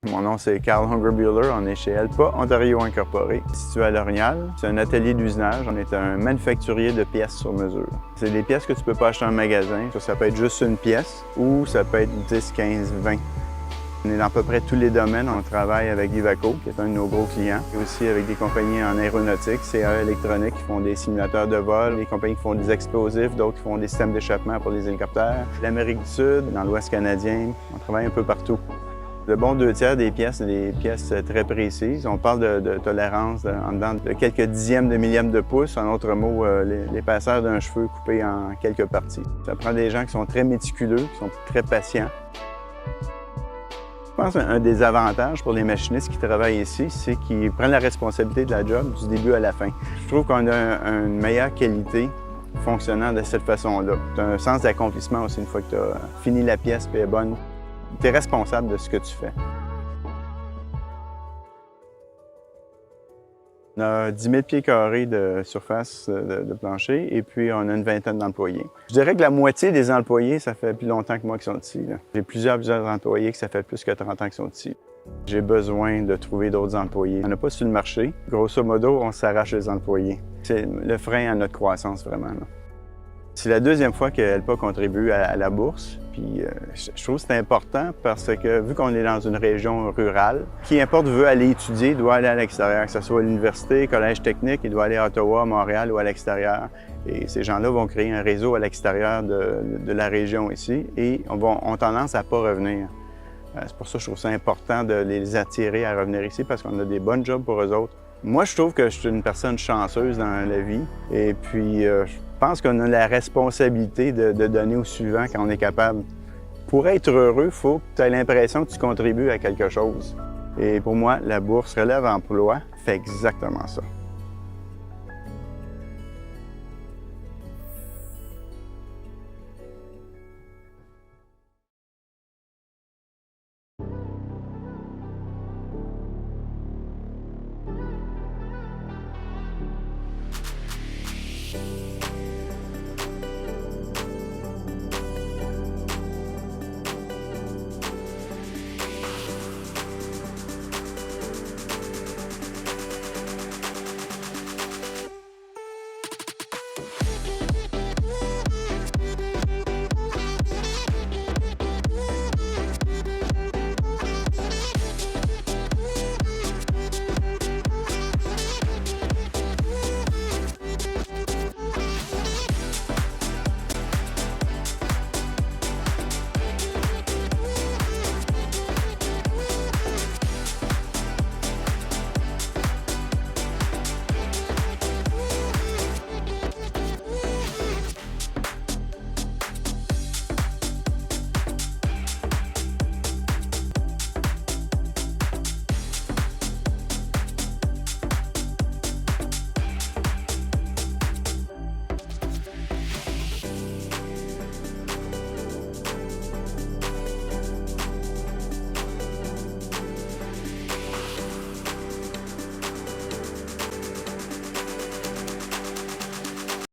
Mon nom, c'est Carl Hungerbuehler. On est chez Elpa Ontario Incorporé, situé à L'Orignal. C'est un atelier d'usinage. On est un manufacturier de pièces sur mesure. C'est des pièces que tu ne peux pas acheter en magasin. Ça peut être juste une pièce ou ça peut être 10, 15, 20. On est dans à peu près tous les domaines. On travaille avec Ivaco, qui est un de nos gros clients. Et aussi avec des compagnies en aéronautique, CA Électronique, qui font des simulateurs de vol, des compagnies qui font des explosifs, d'autres qui font des systèmes d'échappement pour les hélicoptères. L'Amérique du Sud, dans l'Ouest canadien, on travaille un peu partout. Le bon 2/3 des pièces, c'est des pièces très précises. On parle de tolérance en dedans de quelques dixièmes de millièmes de pouce. En d'autres mots, l'épaisseur d'un cheveu coupé en quelques parties. Ça prend des gens qui sont très méticuleux, qui sont très patients. Je pense qu'un des avantages pour les machinistes qui travaillent ici, c'est qu'ils prennent la responsabilité de la job du début à la fin. Je trouve qu'on a une meilleure qualité fonctionnant de cette façon-là. Tu as un sens d'accomplissement aussi une fois que tu as fini la pièce et elle est bonne. Tu es responsable de ce que tu fais. On a 10 000 pieds carrés de surface de plancher et puis on a une vingtaine d'employés. Je dirais que la moitié des employés, ça fait plus longtemps que moi qui sont ici. J'ai plusieurs employés que ça fait plus que 30 ans qu'ils sont ici. J'ai besoin de trouver d'autres employés. On n'a pas sur le marché. Grosso modo, on s'arrache les employés. C'est le frein à notre croissance vraiment. Là. C'est la deuxième fois qu'Elpa contribue à la bourse. Puis je trouve que c'est important parce que vu qu'on est dans une région rurale, qui importe veut aller étudier, doit aller à l'extérieur, que ce soit à l'université, collège technique, il doit aller à Ottawa, Montréal ou à l'extérieur. Et ces gens-là vont créer un réseau à l'extérieur de la région ici et ont tendance à ne pas revenir. C'est pour ça que je trouve ça important de les attirer à revenir ici parce qu'on a des bonnes jobs pour eux autres. Moi, je trouve que je suis une personne chanceuse dans la vie et puis je pense qu'on a la responsabilité de donner au suivant quand on est capable. Pour être heureux, il faut que tu aies l'impression que tu contribues à quelque chose. Et pour moi, la bourse Relève Emploi fait exactement ça.